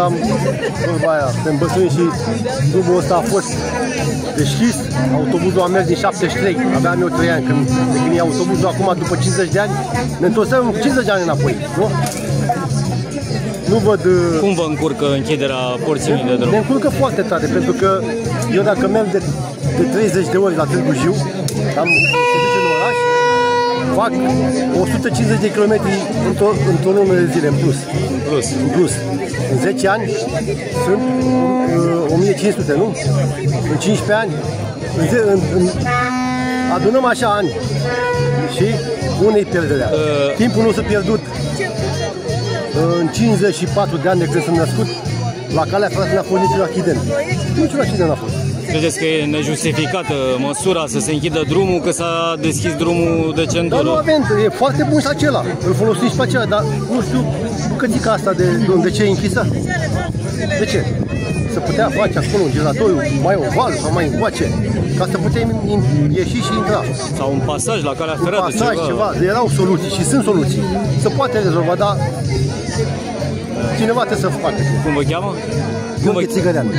am vorba aia, pe Băsâni și drumul ăsta a fost deschis, autobuzul a mers din 73, aveam eu 3 ani când e autobuzul, acum după 50 de ani ne întorsem cu 50 de ani înapoi, nu? Nu văd... Cum vă încurcă închiderea porțiunii de drum? Ne încurcă foarte tare, pentru că eu dacă merg de 30 de ori la Târgu Jiu, am în oraș, fac 150 de km într-o lună de zile, în plus. În plus. În 10 ani sunt 1500, nu? În 15 ani adunăm așa ani. Și unde-i pierderea? Timpul nu s-a pierdut. În 54 de ani de când sunt născut, la calea ferată n-a fost niciun accident. Niciun accident n-a fost. Credeți că e nejustificată măsura să se închidă drumul, că s-a deschis drumul de centură? Dar nu avem, e foarte bun și acela. Îl folosiți pe acela, dar nu știu bucățica asta de ce e închisă. De ce? Să putea face acolo un giratoriu mai oval sau mai încoace, ca să putem ieși și intra. Sau un pasaj la calea ferată, un pasaj, ceva. Erau soluții și sunt soluții. Se poate rezolva, dar cineva trebuie să facă. Cum vă cheamă? Gheorghe Țigăreanu.